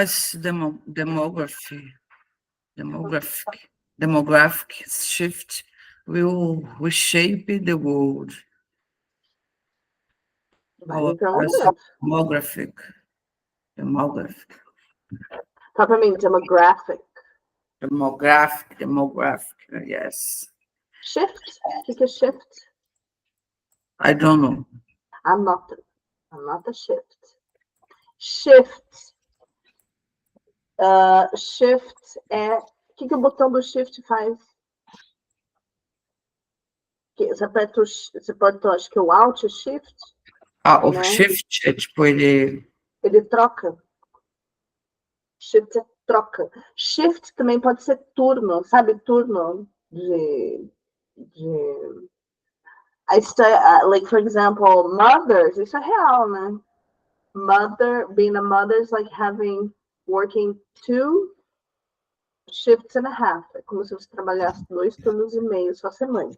as demographic shift will reshape the world. How as demographic. Fala pra mim, demographic. Demographic, yes. Shift? O que é shift? I don't know. I'm not a shift. Shift. Shift é... O que o botão do shift faz? Você aperta, acho que o alt, shift. O né? Shift é tipo ele... Ele troca. Shift é troca. Shift também pode ser turno, sabe? Turno de like, for example, mothers, isso é real, né? Being a mother is like working 2 shifts and a half. É como se você trabalhasse 2 turnos e meio só ser mãe.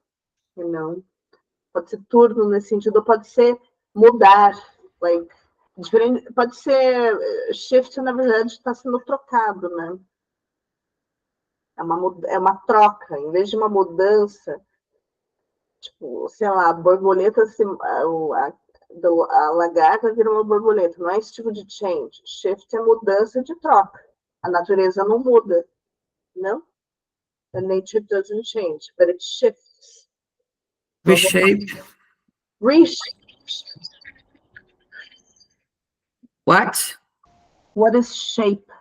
You know? Pode ser turno nesse sentido, ou pode ser mudar, like, diferente, pode ser shift, na verdade, está sendo trocado, né? É uma troca, em vez de uma mudança, tipo, sei lá, a borboleta, a lagarta vira uma borboleta, não é esse tipo de change. Shift é mudança de troca. A natureza não muda, não? The nature doesn't change, but it shifts. Reshape. What? What is shape?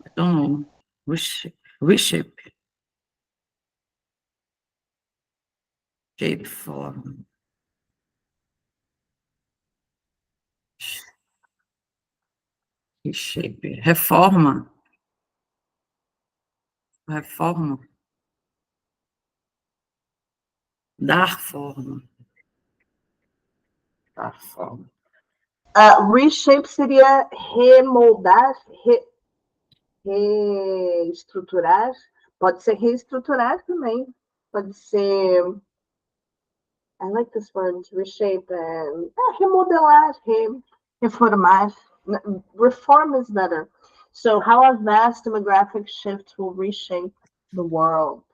I don't know. Reshape. Shape form. Reshape. Reforma. Dar forma. Reshape seria remoldar, reestruturar. Pode ser reestruturar também. Pode ser... I like this word, reshape. Remodelar, reformar. Reform is better. So how a vast demographic shift will reshape the world.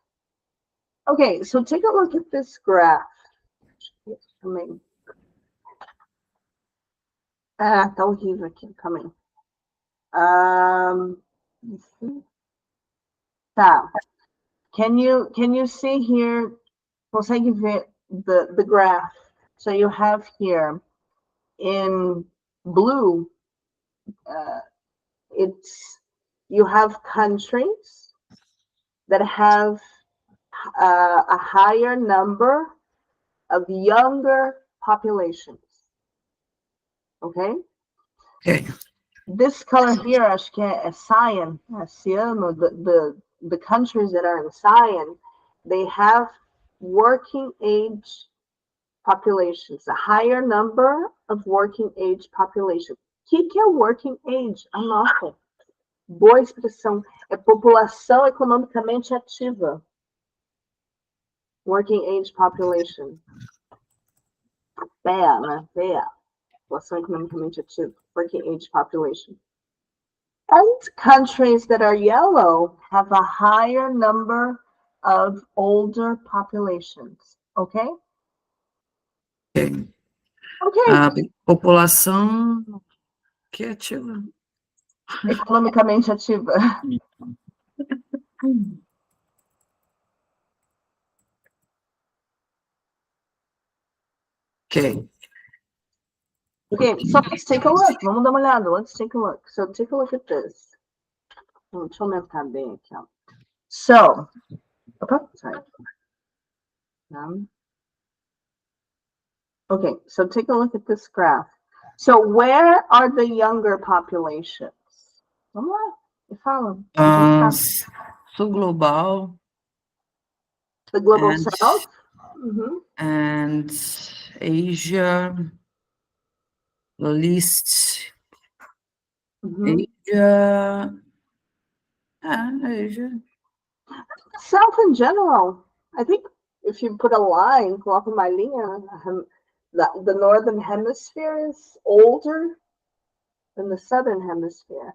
Okay, so take a look at this graph. Tá horrível aqui, coming. Tá. Can you see here? Consegue ver the graph? So you have here in blue, you have countries that have a higher number of younger populations. Okay? Okay. This color here, acho que é cyan, ciano, the countries that are in cyan, they have working age populations, a higher number of working age population. O que é working age? Anota. Boa expressão. É população economicamente ativa. Working age population. PEA, né? PEA. População economicamente ativa. Working age population. And countries that are yellow have a higher number of older populations. Okay? Okay. A população que é ativa. Economicamente ativa. Okay. Okay, so let's take a look. Vamos dar uma olhada. Let's take a look. So take a look at this. Deixa eu aumentar bem aqui, ó. So, sorry. Okay, so take a look at this graph. So where are the younger populations? Vamos lá, me fala. Sul global. The global south? And Asia, the least. Asia. South in general. I think if you put a line, coloca uma linha, The northern hemisphere is older than the southern hemisphere.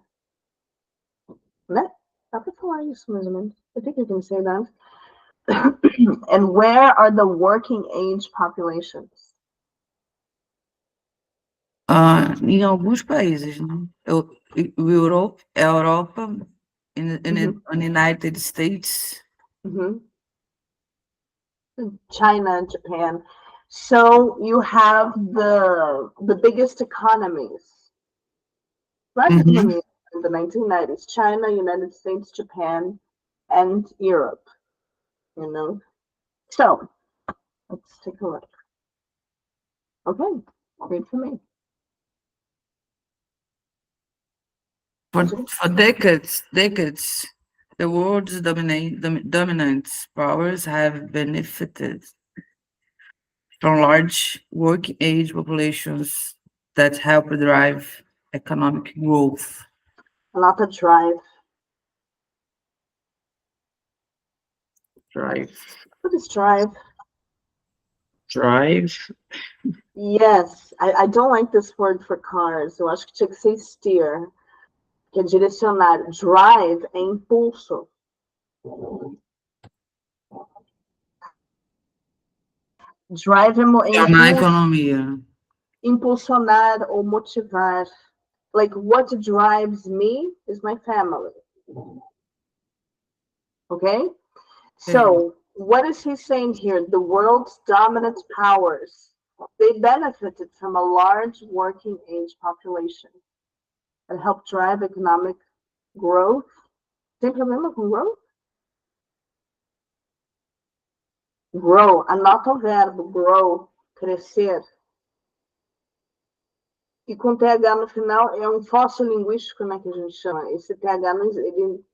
Né? Dá pra falar isso, mais ou menos. I think you can say that. And where are the working age populations? Em alguns países, né? Europa, in United States. China and Japan. So you have the biggest economies, right? Uhum. In the 1990s, China, United States, Japan, and Europe. You know, so let's take a look. Okay, read for me. For decades, the world's dominant powers have benefited from large working age populations that help drive economic growth. A lot of drive. Drive. What is drive? Drive. Yes, I don't like this word for cars. Eu acho que tinha que ser steer, que é direcionar. Drive é impulso. Drive é Na economia. Impulsionar ou motivar. Like, what drives me is my family. Okay? So, what is he saying here? The world's dominant powers, they benefited from a large working age population and helped drive economic growth. Tem problema com growth? Grow. Anota o verbo grow, crescer. E com TH no final é um fóssil linguístico, né, que a gente chama. Esse TH,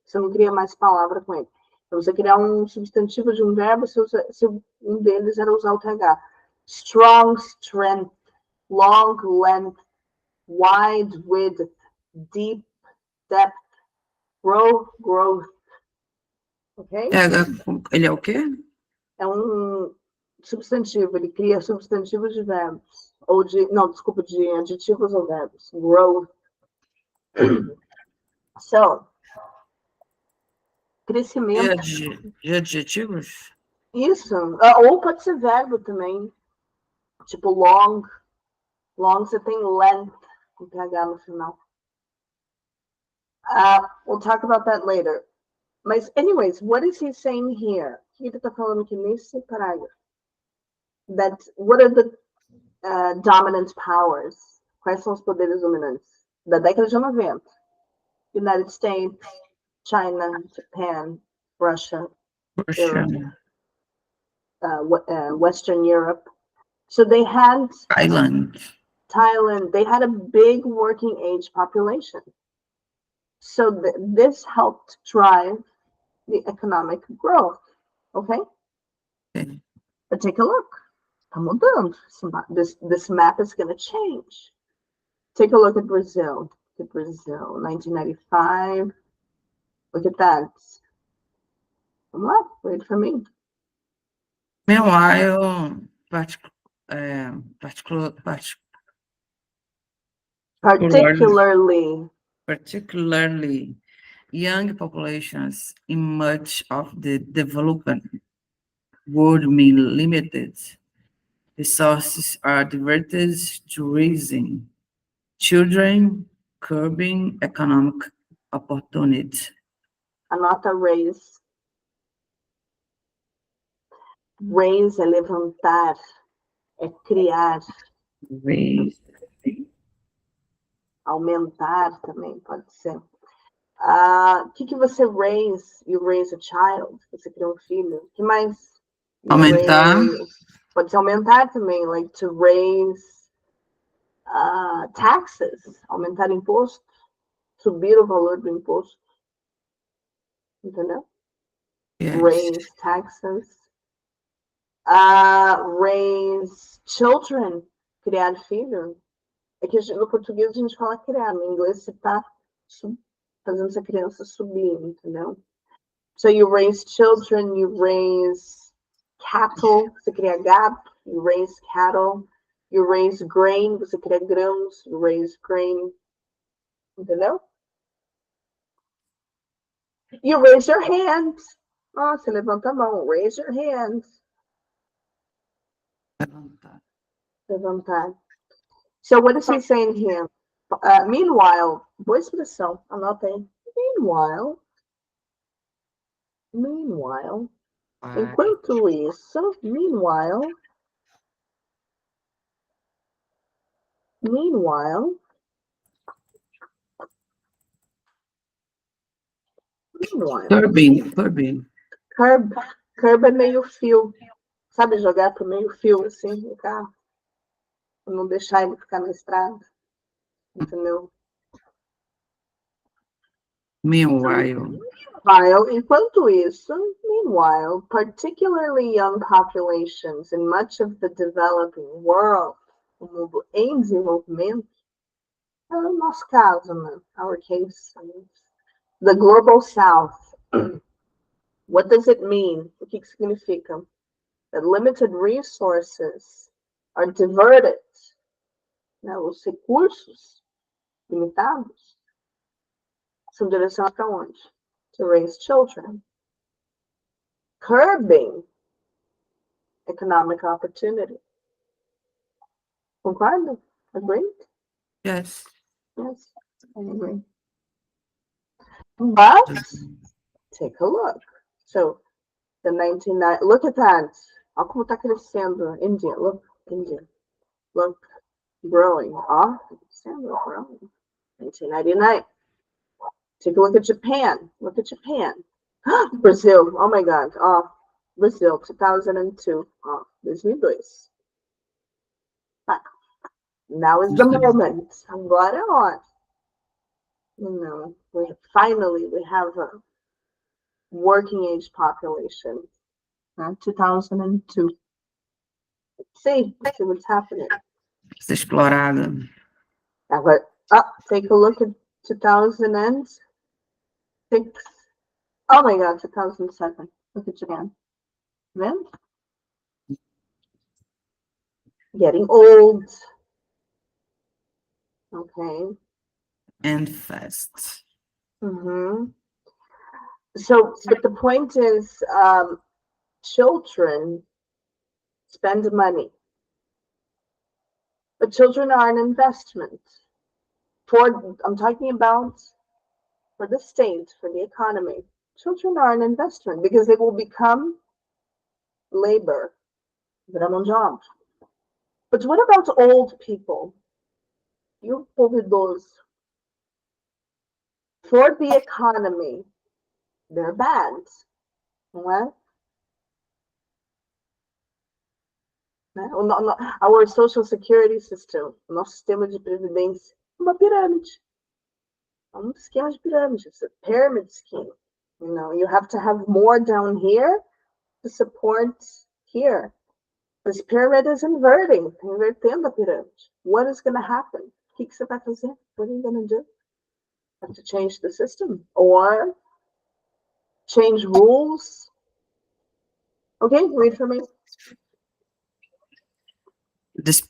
você não cria mais palavra com ele. Então, você criar um substantivo de um verbo, se um deles era usar o TH. Strong, strength. Long, length. Wide, width. Deep, depth. Grow, growth. Ok? Ele é o quê? É um substantivo, ele cria substantivos de verbos. Ou de, não, desculpa, de adjetivos ou verbos. Growth. So, crescimento. De adjetivos? Isso. Ou pode ser verbo também. Tipo long. Long você tem length com PH no final. We'll talk about that later. Mas, anyways, what is he saying here? O que ele está falando aqui nesse parágrafo? That, what are the dominant powers? Quais são os poderes dominantes? Da década de 90. United States, China, Japan, Russia, Europe, Western Europe. So they had Thailand, they had a big working age population. So this helped drive the economic growth. Okay? But take a look. Tá mudando. This map is going to change. Take a look at Brazil. Look at Brazil, 1995. Look at that. Vamos lá, wait for me. Meanwhile, particularly young populations in much of the developing world mean limited resources are diverted to raising children, curbing economic opportunity. Anota raise. Raise é levantar, é criar. Raise. Aumentar também pode ser. O que você raise? You raise a child. Você cria um filho. O que mais? Aumentar. Pode ser aumentar também. Like to raise taxes. Aumentar imposto. Subir o valor do imposto. Entendeu? Yes. Raise taxes. Raise children. Criar filho. É que no português a gente fala criar. No inglês você tá fazendo essa criança subir, entendeu? So you raise children, you raise cattle, você cria gado, you raise cattle, You raise grain, você cria grãos, you raise grain, entendeu? You raise your hands. Oh, você levanta a mão, raise your hands. Levantar. Levantar. So what is he saying here? Meanwhile, boa expressão, anota aí. Meanwhile, enquanto isso, meanwhile, Curbing. curb é meio fio. Sabe jogar pro meio fio, assim, no carro? Não deixar ele ficar na estrada. Entendeu? Meanwhile. Enquanto isso, meanwhile, particularly young populations in much of the developing world, o mundo em desenvolvimento, é o nosso caso, né? Our case, the global south. What does it mean? O que significa? That limited resources are diverted, né? Os recursos limitados são direcionados para onde? To raise children. Curbing economic opportunity. Concorda? Agree? Yes. Yes, I agree. But take a look. So the 1990, look at that. Olha como está crescendo. India, look, India. Look, growing. Ó, crescendo, growing. 1999. Take a look at Japan. Look at Japan. Brazil. Oh my God. Oh, Brazil, 2002. Oh, 2002. Now is the moment. Agora é a hora. You know, finally we have a working age population. 2002. See what's happening. Está explorada. Agora, take a look at 2006. Oh my God, 2007. Look at Japan. Then getting old. Okay. And fast. So, but the point is, children spend money, but children are an investment. I'm talking about for the state, for the economy. Children are an investment because they will become labor, viram job. But what about old people? You povo idoso. For the economy, they're bad, não é? Our social security system, o nosso sistema de previdência, uma pirâmide. É um esquema de pirâmide. It's a pyramid scheme. You know, you have to have more down here to support here. This pyramid is inverting, invertendo a pirâmide. What is going to happen? O que você vai fazer? What are you going to do? Have to change the system or change rules? Okay, read for me. This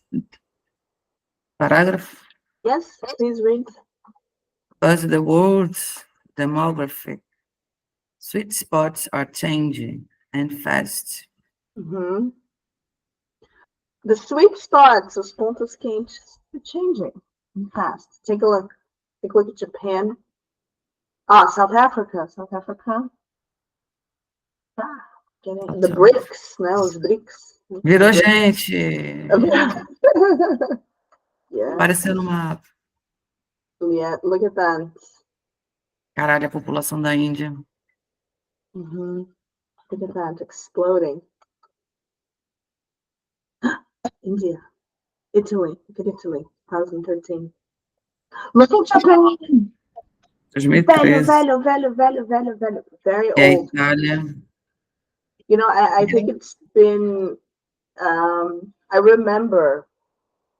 paragraph. Yes, please read. Because the world's demography sweet spots are changing and fast. The sweet spots, os pontos quentes, are changing and fast. Take a look. Take a look at Japan. South Africa. The BRICS, né? Os BRICS. Virou gente. Yeah. Apareceu no mapa. Yeah, look at that. Caralho, a população da Índia. Look at that, exploding. India. Italy. Look at Italy, 2013. Look at Japan. 2013. Velho. Very E a old. Itália. You know, I think it's been, I remember,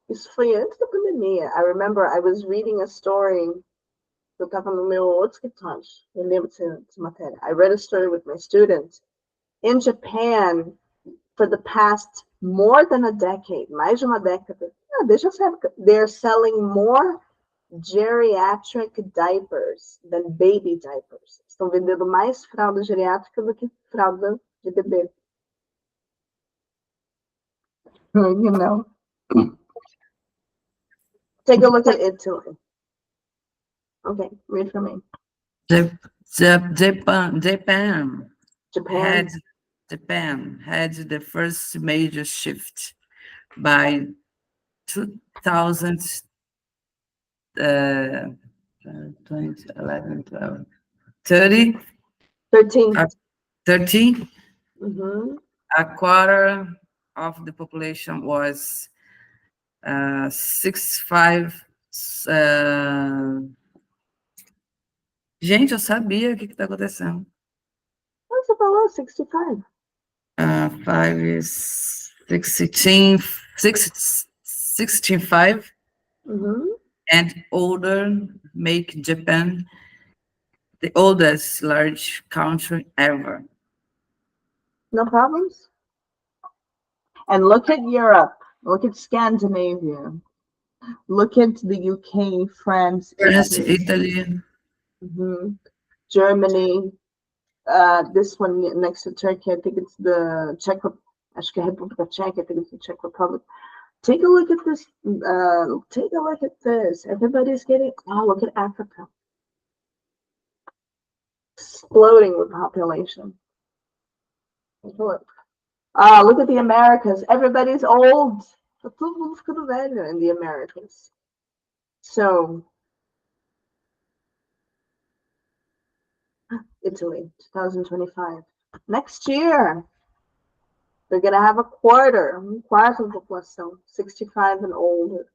isso foi antes da pandemia. I remember I was reading a story, eu estava no meu outro escritório, eu lembro dessa matéria. I read a story with my students. In Japan, for the past more than a decade, mais de uma década, deixa essa época, they're selling more geriatric diapers than baby diapers. Estão vendendo mais fralda geriátrica do que fralda de bebê. You know. Take a look at Italy. Okay, read for me. Japan Japan. had the first major shift by 2000, 20, 11, 12, 30, 13. 13. Mm-hmm. A quarter of the population was 65. Gente, eu sabia o que está acontecendo. Você falou 65. 5 is 16, 65 Mm-hmm. and older make Japan the oldest large country ever. No problems. And look at Europe. Look at Scandinavia. Look at the UK, France, Italy. Mm-hmm. Germany. This one next to Turkey, I think it's the Czech. Acho que é República Czech. I think it's the Czech Republic. Take a look at this. Take a look at this. Everybody's getting. Oh, look at Africa. Exploding with population. Take a look. Look at the Americas. Everybody's old. Todo mundo ficando velho in the Americas. So, Italy, 2025. Next year, they're going to have a quarter of the population, 65 and older.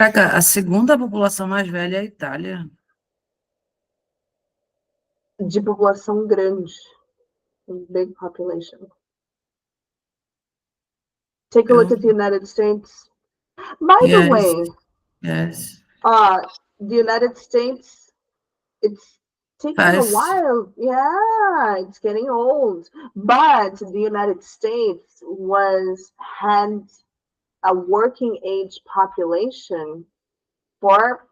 A segunda população mais velha é a Itália. De população grande. Big population. Take a look at the United States. By the way, yes. The United States, it's taking a while. Yeah, it's getting old. But the United States had a working age population for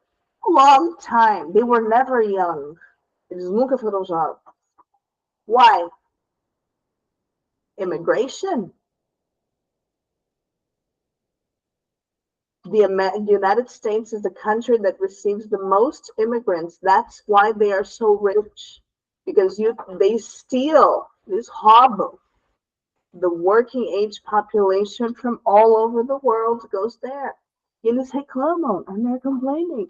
a long time. They were never young. Eles nunca foram jovens. Why? Immigration. The United States is the country that receives the most immigrants. That's why they are so rich, because they steal, this hobble, the working age population from all over the world goes there. E eles reclamam, and they're complaining.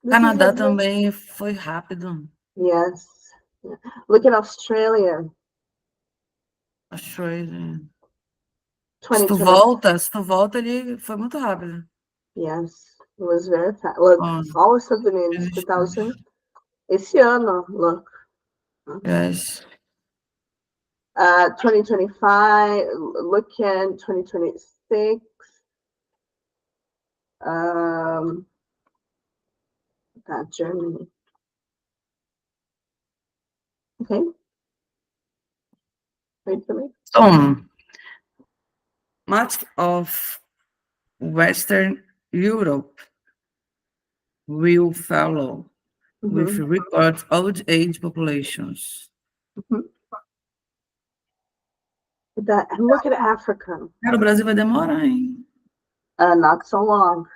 Canadá também foi rápido. Yes. Look at Australia. Australia. Se tu volta, ele foi muito rápido. Yes, it was very fast. Look, all of Estados Unidos, 2000. Esse ano, look. Yes. 2025, look at 2026. Germany. Okay. Wait for me. Much of Western Europe will follow with record old age populations. Look at Africa. Cara, o Brasil vai demorar, hein? Not so long.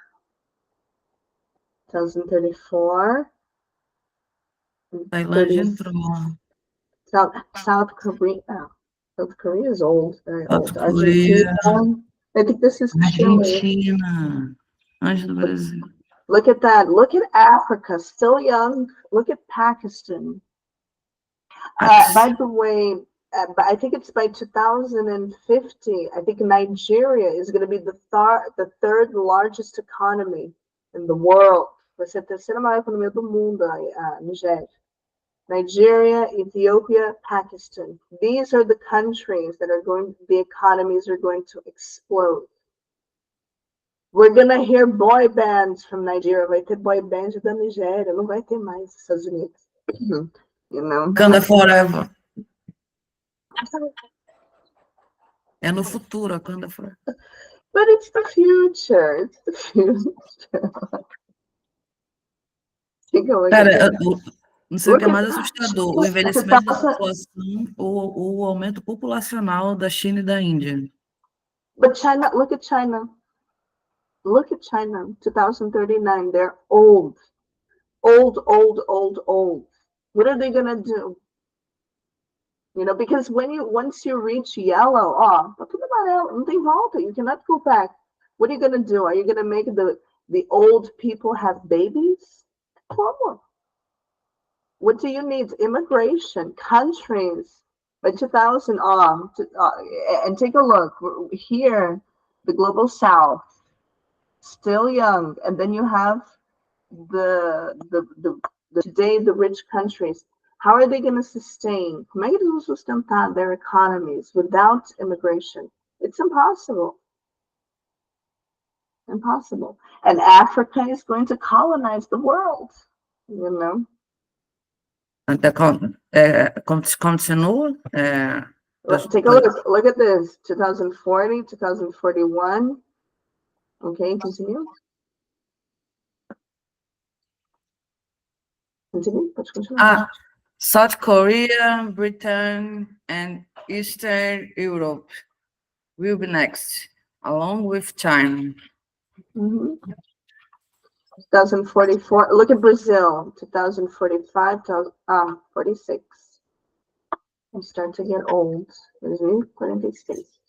2034. Tailândia entrou. South Korea. South Korea is old, very old. Argentina. I think this is Argentina. Antes do Brasil. Look at that. Look at Africa, still young. Look at Pakistan. By the way, I think it's by 2050. I think Nigeria is going to be the third largest economy in the world. Vai ser a terceira maior economia do mundo, a Nigéria. Nigeria, Ethiopia, Pakistan. These are the countries that the economies are going to explode. We're gonna hear boy bands from Nigeria. Vai ter boy band da Nigéria. Não vai ter mais Estados Unidos. You know? Wakanda forever. É no futuro, quando for. But it's the future. It's the future. Take a look at Cara, this. não sei o que Look é at mais assustador, o envelhecimento da 2000. população ou o aumento populacional da China e da Índia. But China, look at China. Look at China, 2039. They're old. Old, old, old, old. What are they gonna do? Because once you reach yellow, tá tudo amarelo, não tem volta. You cannot go back. What are you gonna do? Are you gonna make the old people have babies? Como? What do you need? Immigration, countries. By 2000, and take a look here, the global south, still young, and then you have the today the rich countries. How are they going to sustain? Como é que eles vão sustentar their economies without immigration? It's impossible. Impossible. And Africa is going to colonize the world. Até continua. Take a look. Look at this. 2040, 2041. Okay, continue. Continue. Pode continuar. South Korea, Britain, and Eastern Europe will be next, along with China. 2044. Look at Brazil. 2045, 46. We start to get old. 46.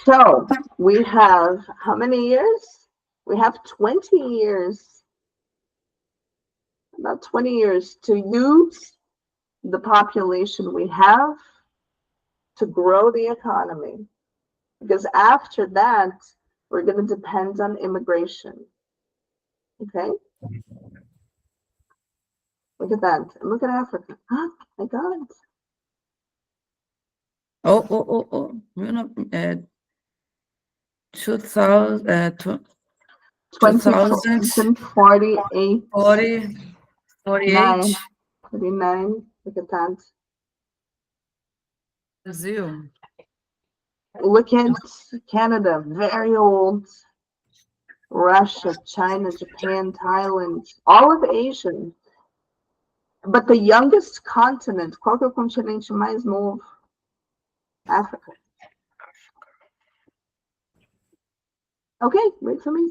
So we have how many years? We have 20 years. About 20 years to use the population we have to grow the economy. Because after that, we're going to depend on immigration. Okay? Look at that. And look at Africa. Oh, my God. Oh. 2048. 48. 39. Look at that. Brazil. Look at Canada, very old. Russia, China, Japan, Thailand, all of Asia. But the youngest continent, qual que é o continente mais novo? Africa. Okay, wait for me.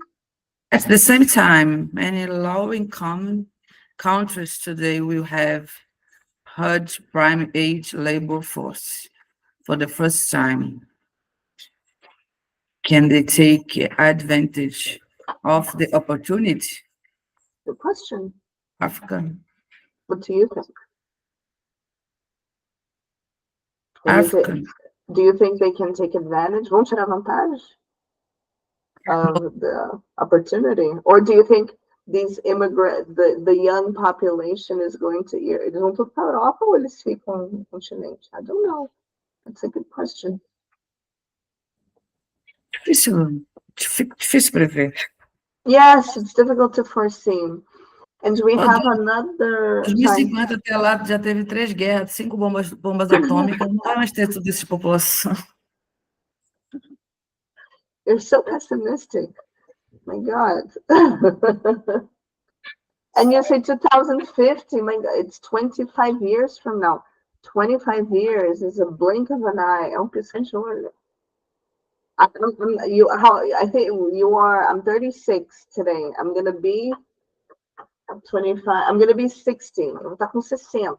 At the same time, many low-income countries today will have hard prime age labor force for the first time. Can they take advantage of the opportunity? Good question. Africa. What do you think? Africa. Do you think they can take advantage? Vão tirar vantagem of the opportunity? Or do you think these the young population is going to, eles vão tudo para a Europa ou eles ficam no continente? I don't know. That's a good question. Difícil prever. Yes, it's difficult to foresee. And we have another. 2050 até lá já teve 3 guerras, 5 bombas atômicas, não vai mais ter tudo isso de população. You're so pessimistic. My God. And you say 2050, my God, it's 25 years from now. 25 years is a blink of an eye. É piscar de olho. I think you are, I'm 36 today. I'm going to be 25. I'm going to be 60. Eu vou estar com 60.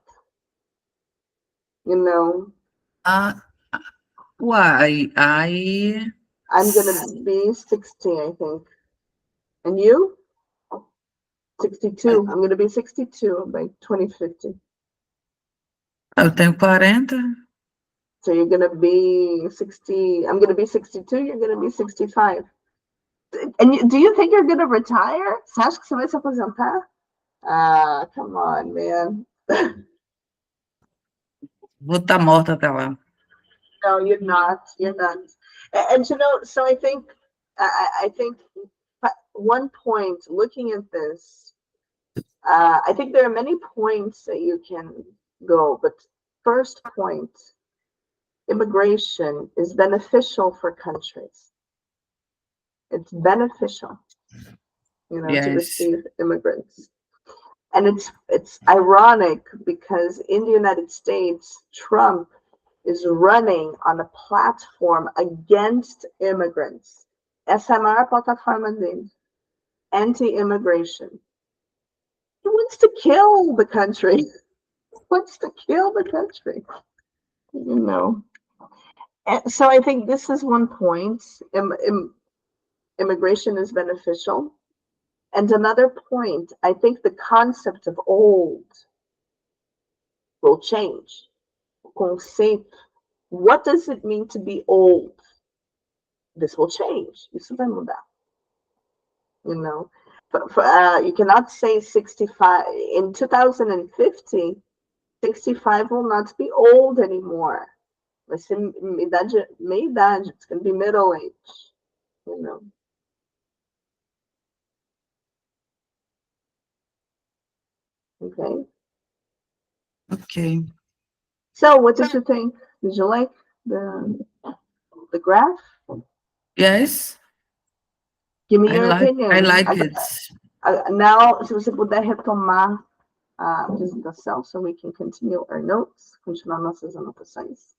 Why? I'm going to be 60, I think. And you? 62. I'm going to be 62 by 2050. Eu tenho 40. So you're going to be 60. I'm going to be 62. You're going to be 65. And do you think you're going to retire? Você acha que você vai se aposentar? Come on, man. Vou estar morta até lá. No, you're not. You're not. And so I think one point looking at this, I think there are many points that you can go. But first point, immigration is beneficial for countries. It's beneficial, to Yes. receive immigrants. And it's ironic because in the United States, Trump is running on a platform against immigrants. Essa é a maior plataforma dele. Anti-immigration. He wants to kill the country. He wants to kill the country. And so I think this is one point. Immigration is beneficial. And another point, I think the concept of old will change. Conceito. What does it mean to be old? This will change. Isso vai mudar. You cannot say 65. In 2050, 65 will not be old anymore. Vai ser meia idade. It's going to be middle age. Okay. Okay. So, what did you think? Did you like the graph? Yes, Give me I your like I opinion. like it. Now, se você puder retomar a apresentação, so we can continue our notes, continuar nossas anotações.